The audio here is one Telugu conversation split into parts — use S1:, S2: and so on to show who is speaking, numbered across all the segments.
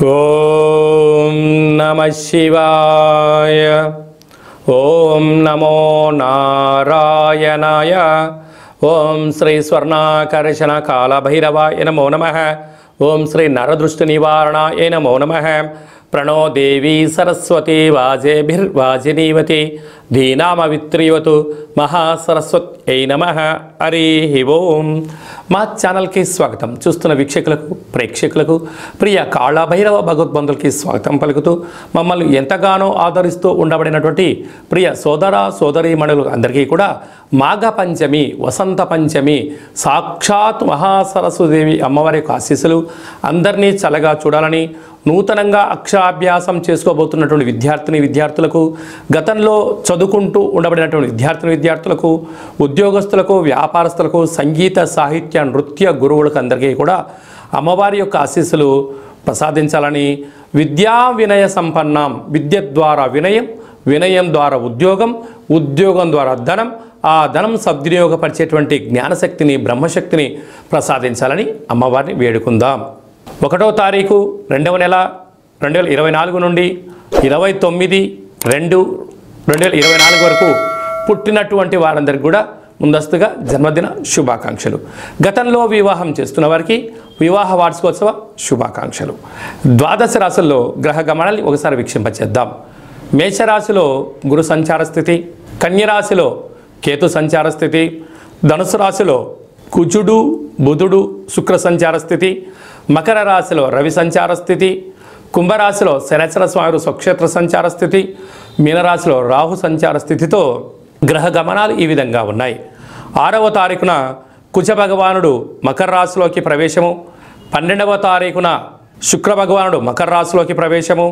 S1: ఓం నమః శివాయ. ఓం నమో నారాయణాయ. ఓం శ్రీ స్వర్ణాకర్షణ కాళభైరవాయ నమో నమః. ఓం శ్రీ నరదృష్టి నివారణాయ నమో నమః. ప్రణో దేవీ సరస్వతి వాజేభిర్వాజినీవతి ధీనామవిత్రియవతు మహాసరస్వత్యై నమః. హరి ఓం. మా ఛానల్కి స్వాగతం. చూస్తున్న వీక్షకులకు ప్రేక్షకులకు ప్రియ కాళభైరవ భగవద్బంధులకి స్వాగతం పలుకుతూ మమ్మల్ని ఎంతగానో ఆదరిస్తూ ఉండబడినటువంటి ప్రియ సోదర సోదరీమణులు అందరికీ కూడా మాఘ పంచమి వసంత పంచమి సాక్షాత్ మహాసరస్వదేవి అమ్మవారి యొక్క ఆశీస్సులు అందరినీ చల్లగా చూడాలని, నూతనంగా అక్షరాభ్యాసం చేసుకోబోతున్నటువంటి విద్యార్థులకు, గతంలో చదువుకుంటూ ఉండబడినటువంటి విద్యార్థులకు, ఉద్యోగస్తులకు, వ్యాపారస్తులకు, సంగీత సాహిత్య నృత్య గురువులకు అందరికీ కూడా అమ్మవారి యొక్క ఆశీస్సులు ప్రసాదించాలని, విద్యా వినయ సంపన్నం, విద్య ద్వారా వినయం, వినయం ద్వారా ఉద్యోగం, ఉద్యోగం ద్వారా ధనం, ఆ ధనం సద్వినియోగపరిచేటువంటి జ్ఞానశక్తిని బ్రహ్మశక్తిని ప్రసాదించాలని అమ్మవారిని వేడుకుందాం. 1వ తారీఖు 2వ నెల 2024 నుండి 29/2/2024 వరకు పుట్టినటువంటి వారందరికీ కూడా ముందస్తుగా జన్మదిన శుభాకాంక్షలు. గతంలో వివాహం చేస్తున్న వారికి వివాహ వార్షికోత్సవ శుభాకాంక్షలు. ద్వాదశ రాశుల్లో గ్రహ గమనాన్ని ఒకసారి వీక్షింపచేద్దాం. మేషరాశిలో గురు సంచార స్థితి, కన్యరాశిలో కేతు సంచార స్థితి, ధనుసు రాశిలో కుజుడు బుధుడు శుక్ర సంచార స్థితి, మకర రాశిలో రవి సంచార స్థితి, కుంభరాశిలో శనేశ్వర స్వామి స్వక్షేత్ర సంచార స్థితి, మీనరాశిలో రాహు సంచార స్థితితో గ్రహ గమనాలు ఈ విధంగా ఉన్నాయి. 6వ తారీఖున కుజ భగవానుడు మకర రాశిలోకి ప్రవేశము, 12వ తారీఖున శుక్ర భగవానుడు మకర రాశిలోకి ప్రవేశము,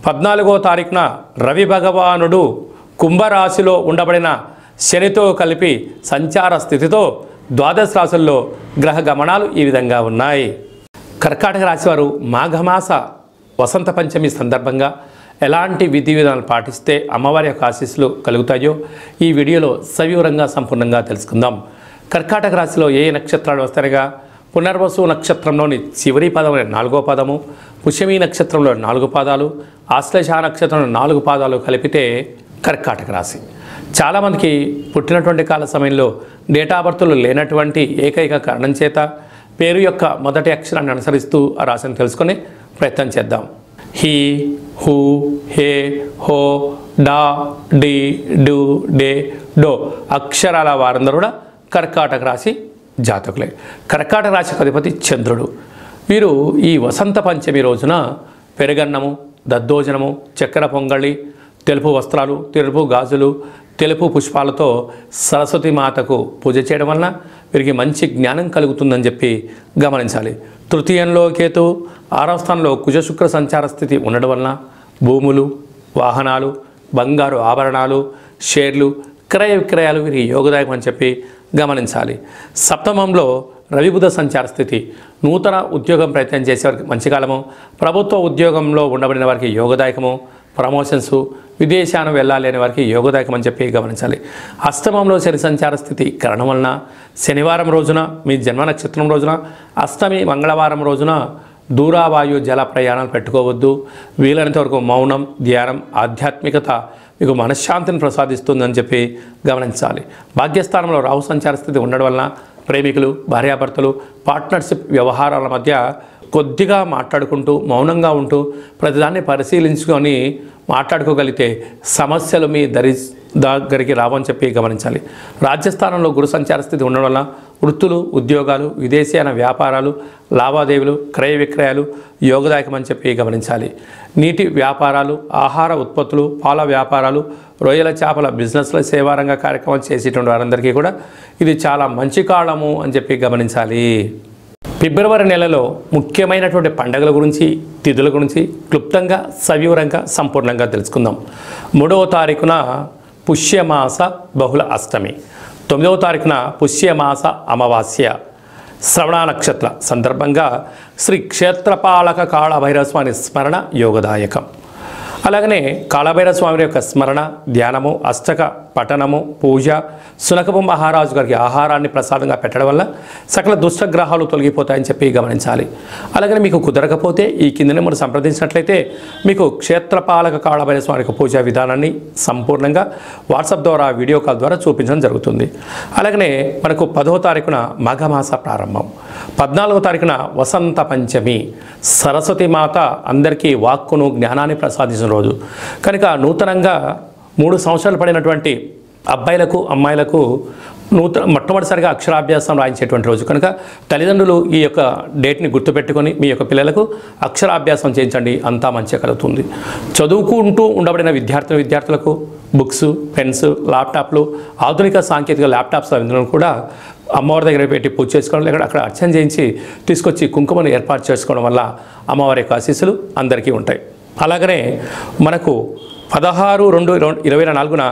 S1: 14వ తారీఖున రవి భగవానుడు కుంభరాశిలో ఉండబడిన శనితో కలిపి సంచార స్థితితో ద్వాదశ రాశుల్లో గ్రహ గమనాలు ఈ విధంగా ఉన్నాయి. కర్కాటక రాశి వారు మాఘమాస వసంత పంచమి సందర్భంగా ఎలాంటి విధి విధానాలు పాటిస్తే అమ్మవారి యొక్క ఆశీస్సులు కలుగుతాయో ఈ వీడియోలో సవివరంగా సంపూర్ణంగా తెలుసుకుందాం. కర్కాటక రాశిలో ఏ నక్షత్రాలు వస్తాయిగా పునర్వసు నక్షత్రంలోని చివరి పదం 4వ పదము, పుష్యమి నక్షత్రంలో 4 పాదాలు, ఆశ్లేష నక్షత్రంలో 4 పాదాలు కలిపితే కర్కాటక రాశి. చాలామందికి పుట్టినటువంటి కాల సమయంలో డేటా బర్త్లు లేనటువంటి ఏకైక కారణం చేత పేరు యొక్క మొదటి అక్షరాన్ని అనుసరిస్తూ ఆ రాశిని తెలుసుకొని ప్రయత్నం చేద్దాం. హీ, హూ, హే, హో, డా, డి, డు, డే, డో అక్షరాల వారందరూ కూడా కర్కాటక రాశి జాతకులే. కర్కాటక రాశికి అధిపతి చంద్రుడు. వీరు ఈ వసంత పంచమి రోజున పెరుగన్నము, దద్దోజనము, చక్కెర పొంగళి, తెలుపు వస్త్రాలు, తెలుపు గాజులు, తెలుపు పుష్పాలతో సరస్వతి మాతకు పూజ చేయడం వలన వీరికి మంచి జ్ఞానం కలుగుతుందని చెప్పి గమనించాలి. తృతీయంలో కేతు, 6వ స్థానంలో కుజ శుక్ర సంచార స్థితి ఉండడం వలన భూములు, వాహనాలు, బంగారు ఆభరణాలు, షేర్లు, క్రయ విక్రయాలు వీరికి యోగదాయకం అని చెప్పి గమనించాలి. సప్తమంలో రవి బుధ సంచార స్థితి, నూతన ఉద్యోగం ప్రయత్నం చేసేవారికి మంచి కాలము, ప్రభుత్వ ఉద్యోగంలో ఉండబడిన వారికి యోగదాయకము, ప్రమోషన్స్, విదేశానికి వెళ్ళాలి అనే వారికి యోగదాయకం అని చెప్పి గమనించాలి. అష్టమంలో శని సంచార స్థితి కారణం వలన శనివారం రోజున మీ జన్మ నక్షత్రం రోజున, అష్టమి మంగళవారం రోజున దూరావాయు జల ప్రయాణాలు పెట్టుకోవద్దు. వీలైనంత వరకు మౌనం, ధ్యానం, ఆధ్యాత్మికత మీకు మనశ్శాంతిని ప్రసాదిస్తుందని చెప్పి గమనించాలి. భాగ్యస్థానంలో రాహు సంచార స్థితి ఉండడం వలన ప్రేమికులు, భార్యాభర్తలు, పార్ట్నర్షిప్ వ్యవహారాల మధ్య కొద్దిగా మాట్లాడుకుంటూ మౌనంగా ఉంటూ ప్రతిదాన్ని పరిశీలించుకొని మాట్లాడుకోగలిగితే సమస్యలు మీ దగ్గరికి రావని చెప్పి గమనించాలి. రాజ్యస్థానంలో గురు సంచార స్థితి ఉండడం వల్ల వృత్తులు, ఉద్యోగాలు, విదేశీయాన వ్యాపారాలు, లావాదేవీలు, క్రయ విక్రయాలు యోగదాయకమని చెప్పి గమనించాలి. నీటి వ్యాపారాలు, ఆహార ఉత్పత్తులు, పాల వ్యాపారాలు, రొయ్యల చేపల బిజినెస్ల సేవారంగ కార్యక్రమాలు చేసేటువంటి వారందరికీ కూడా ఇది చాలా మంచి కాలము అని చెప్పి గమనించాలి. ఫిబ్రవరి నెలలో ముఖ్యమైనటువంటి పండుగల గురించి, తిథుల గురించి క్లుప్తంగా సవివరంగా సంపూర్ణంగా తెలుసుకుందాం. 3వ తారీఖున పుష్యమాస బహుళ అష్టమి, 9వ తారీఖున పుష్యమాస అమావాస్య, శ్రవణ నక్షత్ర సందర్భంగా శ్రీ క్షేత్రపాలక కాళభైరవ స్వామి స్మరణ యోగదాయకం. అలాగనే కాళభైరవ స్వామి యొక్క స్మరణ, ధ్యానము, అష్టక పఠనము, పూజ, సునకపు మహారాజు గారికి ఆహారాన్ని ప్రసాదంగా పెట్టడం వల్ల సకల దుష్టగ్రహాలు తొలగిపోతాయని చెప్పి గమనించాలి. అలాగనే మీకు కుదరకపోతే ఈ కిందనే మనం సంప్రదించినట్లయితే మీకు క్షేత్రపాలక కాళభైరవ స్వామి యొక్క పూజా విధానాన్ని సంపూర్ణంగా వాట్సాప్ ద్వారా, వీడియో కాల్ ద్వారా చూపించడం జరుగుతుంది. అలాగనే మనకు 10వ తారీఖున మాఘమాస ప్రారంభం, 14వ తారీఖున వసంత పంచమి, సరస్వతి మాత అందరికీ వాక్కును, జ్ఞానాన్ని ప్రసాదించిన రోజు కనుక నూతనంగా 3 సంవత్సరాలు పడినటువంటి అబ్బాయిలకు, అమ్మాయిలకు మొట్టమొదటిసారిగా అక్షరాభ్యాసం రాయించేటువంటి రోజు కనుక తల్లిదండ్రులు ఈ యొక్క డేట్ని గుర్తుపెట్టుకొని మీ యొక్క అక్షరాభ్యాసం చేయించండి, అంతా మంచిగా కలుగుతుంది. చదువుకుంటూ ఉండబడిన విద్యార్థులకు బుక్స్, పెన్స్, ల్యాప్టాప్లు, ఆధునిక సాంకేతిక ల్యాప్టాప్స్ అందులో కూడా అమ్మవారి దగ్గర పెట్టి పూజ చేసుకోవడం, లేకపోతే అక్కడ అర్చన చేయించి తీసుకొచ్చి కుంకుమను ఏర్పాటు చేసుకోవడం వల్ల అమ్మవారి యొక్క ఆశీస్సులు అందరికీ ఉంటాయి. అలాగనే మనకు 16/2/2024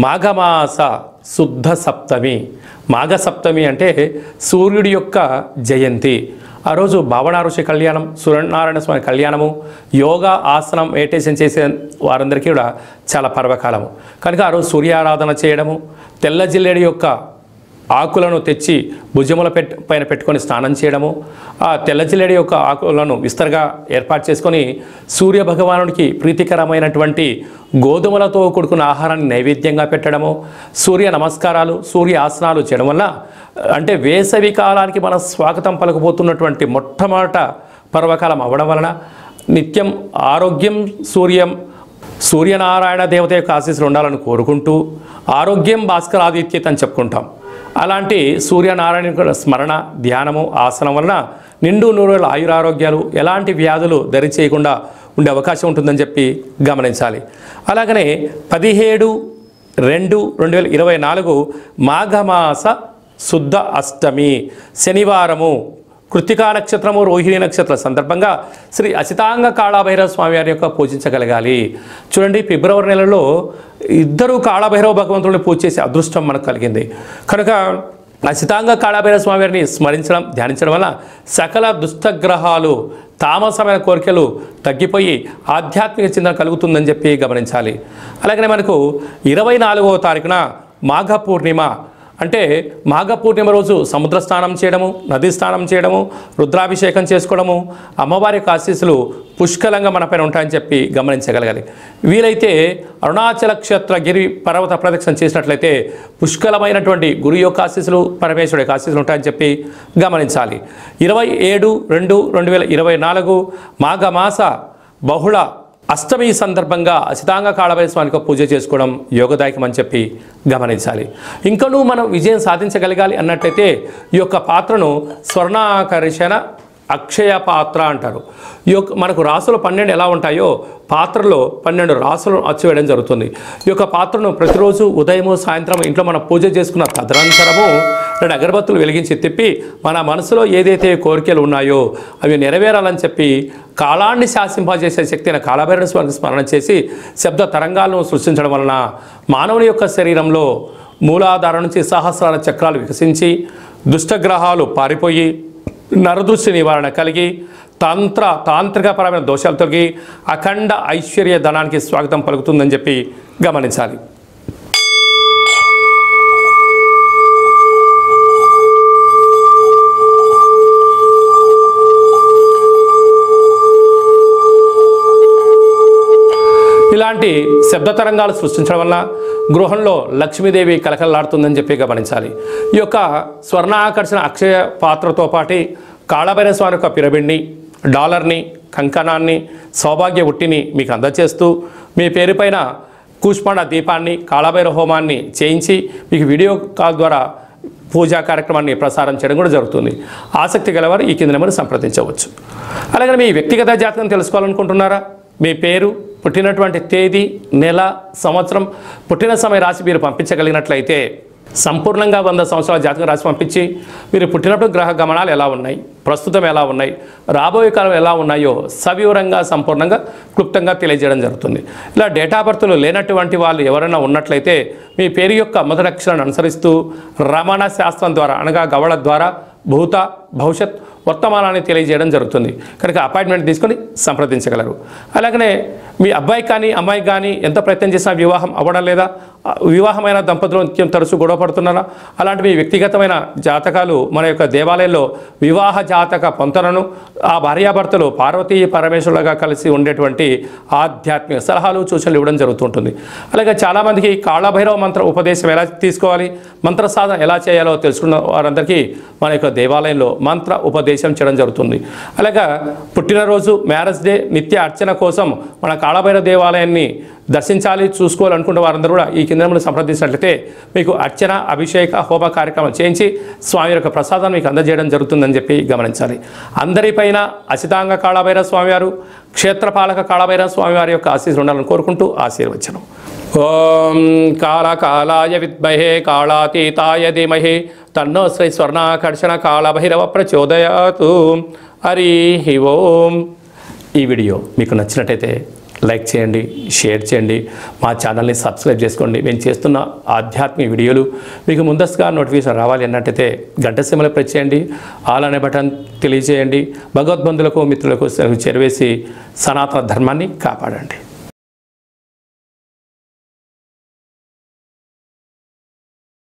S1: మాఘమాస శుద్ధ సప్తమి. మాఘ సప్తమి అంటే సూర్యుడి యొక్క జయంతి. ఆ రోజు భావన ఋషి కళ్యాణం, సూర్యనారాయణ స్వామి కళ్యాణము, యోగా, ఆసనం, మెడిటేషన్ చేసే వారందరికీ కూడా చాలా పర్వకాలము కనుక ఆ రోజు సూర్యారాధన చేయడము, తెల్ల జిల్లేడు యొక్క ఆకులను తెచ్చి భుజముల పైన పెట్టుకొని స్నానం చేయడము, ఆ తెల్ల జిల్లేడు యొక్క ఆకులను విస్తరగా ఏర్పాటు చేసుకొని సూర్య భగవానుడికి ప్రీతికరమైనటువంటి గోధుమలతో కూడుకున్న ఆహారాన్ని నైవేద్యంగా పెట్టడము, సూర్య నమస్కారాలు, సూర్య ఆసనాలు చేయడం వల్ల అంటే వేసవి కాలానికి మనం స్వాగతం పలకబోతున్నటువంటి మొట్టమొదట పర్వకాలం అవ్వడం వలన నిత్యం ఆరోగ్యం, సూర్యనారాయణ దేవత యొక్క ఆశీస్సులు ఉండాలని కోరుకుంటూ ఆరోగ్యం భాస్కరాదిత్యత అని చెప్పుకుంటాం. అలాంటి సూర్యనారాయణ స్మరణ, ధ్యానము, ఆసనం వలన నిండు నూరేళ్ళ ఆయురారోగ్యాలు, ఎలాంటి వ్యాధులు దరి చేయకుండా ఉండే అవకాశం ఉంటుందని చెప్పి గమనించాలి. అలాగనే 17/2/2024 మాఘమాస శుద్ధ అష్టమి శనివారము, కృత్తికా నక్షత్రము, రోహిణి నక్షత్ర సందర్భంగా శ్రీ అసితాంగ కాళభైరవ స్వామి వారి యొక్క పూజించగలగాలి. చూడండి, ఫిబ్రవరి నెలలో 2 కాళభైరవ భగవంతుడిని పూజ చేసే అదృష్టం మనకు కలిగింది కనుక అసితాంగ కాళభైరవ స్వామి వారిని స్మరించడం, ధ్యానించడం వల్ల సకల దుష్టగ్రహాలు, తామసమైన కోరికలు తగ్గిపోయి ఆధ్యాత్మిక చింతన కలుగుతుందని చెప్పి గమనించాలి. అలాగనే మనకు 24వ తారీఖున మాఘ పూర్ణిమ అంటే మాఘ పూర్ణిమ రోజు సముద్ర స్నానం చేయడము, నదీ స్నానం చేయడము, రుద్రాభిషేకం చేసుకోవడము, అమ్మవారి యొక్క ఆశీస్సులు పుష్కలంగా మనపైన ఉంటాయని చెప్పి గమనించగలగాలి. వీలైతే అరుణాచల క్షేత్రగిరి పర్వత ప్రదక్షిణ చేసినట్లయితే పుష్కలమైనటువంటి గురు యొక్క ఆశీస్సులు, పరమేశ్వరుడి యొక్క ఆశీస్సులు ఉంటాయని చెప్పి గమనించాలి. 27/2/2024 మాఘమాస బహుళ అష్టమి సందర్భంగా అసితాంగ కాళభైరవ స్వామికి పూజ చేసుకోవడం యోగదాయకం అని చెప్పి గమనించాలి. ఇంకనూ మనం విజయం సాధించగలగాలి అన్నట్లయితే ఈ యొక్క పాత్రను స్వర్ణాకర్షణ అక్షయ పాత్ర అంటారు. ఈ యొక్క మనకు రాసులు 12 ఎలా ఉంటాయో పాత్రలో 12 రాసులను అచ్చువేయడం జరుగుతుంది. ఈ యొక్క పాత్రను ప్రతిరోజు ఉదయము, సాయంత్రం ఇంట్లో మనం పూజ చేసుకున్న తదనంతరము 2 అగరబత్తులు వెలిగించి తిప్పి మన మనసులో ఏదైతే కోరికలు ఉన్నాయో అవి నెరవేరాలని చెప్పి కాలాన్ని శాసింపజేసే శక్తి అయిన కాళభైరవ స్వామిని స్మరణ చేసి శబ్ద తరంగాలను సృష్టించడం వలన మానవుని యొక్క శరీరంలో మూలాధారం నుంచి సహస్రాల చక్రాలు వికసించి దుష్టగ్రహాలు పారిపోయి నరదృష్టి నివారణ కలిగి తాంత్రికపరమైన దోషాలు తొలగి అఖండ ఐశ్వర్య ధనానికి స్వాగతం పలుకుతుందని చెప్పి గమనించాలి. ఇలాంటి శబ్ద తరంగాలు సృష్టించడం వల్ల గృహంలో లక్ష్మీదేవి కలకలలాడుతుందని చెప్పి గమనించాలి. ఈ యొక్క స్వర్ణాకర్షణ అక్షయ పాత్రతో పాటు కాళభైరవ స్వామి యొక్క పిరమిడ్ని, డాలర్ని, కంకణాన్ని, సౌభాగ్య ఉట్టిని మీకు అందజేస్తూ మీ పేరుపైన కూష్మాండ దీపాన్ని, కాళభైరవ హోమాన్ని చేయించి మీకు వీడియో కాల్ ద్వారా పూజా కార్యక్రమాన్ని ప్రసారం చేయడం కూడా జరుగుతుంది. ఆసక్తి గలవారు ఈ కింద నెంబర్ని సంప్రదించవచ్చు. అలాగే మీ వ్యక్తిగత జాతకం తెలుసుకోవాలనుకుంటున్నారా? మీ పేరు, పుట్టినటువంటి తేదీ, నెల, సంవత్సరం, పుట్టిన సమయ రాశి మీరు పంపించగలిగినట్లయితే సంపూర్ణంగా 100 సంవత్సరాల జాతకం రాసి పంపించి మీరు పుట్టినప్పుడు గ్రహ గమనాలు ఎలా ఉన్నాయి, ప్రస్తుతం ఎలా ఉన్నాయి, రాబోయే కాలం ఎలా ఉన్నాయో సవివరంగా సంపూర్ణంగా క్లుప్తంగా తెలియజేయడం జరుగుతుంది. ఇలా డేటా బర్త్లు లేనటువంటి వాళ్ళు ఎవరైనా ఉన్నట్లయితే మీ పేరు యొక్క మొదటి అక్షరాన్ని అనుసరిస్తూ రమణ శాస్త్రం ద్వారా అనగా గవళ ద్వారా భూత, భవిష్యత్, వర్తమానాన్ని తెలియజేయడం జరుగుతుంది. కనుక అపాయింట్మెంట్ తీసుకొని సంప్రదించగలరు. అలాగనే మీ అబ్బాయికి కానీ అమ్మాయికి కానీ ఎంత ప్రయత్నం చేసినా వివాహం అవ్వడం లేదా, వివాహమైన దంపతులు నిత్యం తరచూ గొడవ పడుతున్నారా, అలాంటి మీ వ్యక్తిగతమైన జాతకాలు మన యొక్క దేవాలయంలో వివాహ జాతక పొంతనను ఆ భార్యాభర్తలు పార్వతీ పరమేశ్వరులుగా కలిసి ఉండేటువంటి ఆధ్యాత్మిక సలహాలు సూచనలు ఇవ్వడం జరుగుతుంటుంది. అలాగే చాలామందికి కాళభైరవ మంత్ర ఉపదేశం ఎలా తీసుకోవాలి, మంత్ర సాధన ఎలా చేయాలో తెలుసుకున్న వారందరికీ మన యొక్క దేవాలయంలో మంత్ర ఉపదేశం చేయడం జరుగుతుంది. అలాగే పుట్టినరోజు, మ్యారేజ్ డే, నిత్య అర్చన కోసం మన కాళభైరవ దేవాలయాన్ని దర్శించాలి, చూసుకోవాలనుకున్న వారందరూ కూడా ఈ కేంద్రంలో సంప్రదించినట్లయితే మీకు అర్చన, అభిషేక, హోమ కార్యక్రమం చేయించి స్వామి యొక్క ప్రసాదాన్ని మీకు అందజేయడం జరుగుతుందని చెప్పి గమనించాలి. అందరిపైన అసితాంగ కాళభైరవ స్వామివారు, క్షేత్రపాలక కాళభైరవ స్వామివారి యొక్క ఆశీస్సులు ఉండాలని కోరుకుంటూ ఆశీర్వచనం. ఓం కాళకాలాయ విద్మహే కాళాతీతాయ ధీమహి తన్నో శ్రీ స్వర్ణాకర్షణ కాళభైరవ ప్రచోదయాతు. హరి ఓం. ఈ వీడియో మీకు నచ్చినట్టయితే లైక్ చేయండి, షేర్ చేయండి, మా ఛానల్ని సబ్స్క్రైబ్ చేసుకోండి. మేము చేస్తున్న ఆధ్యాత్మిక వీడియోలు మీకు ముందస్తుగా నోటిఫికేషన్ రావాలి అన్నట్టయితే గంట సింబల్ ప్రెస్ చేయండి, ఆల్ అనే బటన్ తెలియజేయండి. భగవద్బంధులకు, మిత్రులకు చేరవేసి సనాతన ధర్మాన్ని కాపాడండి.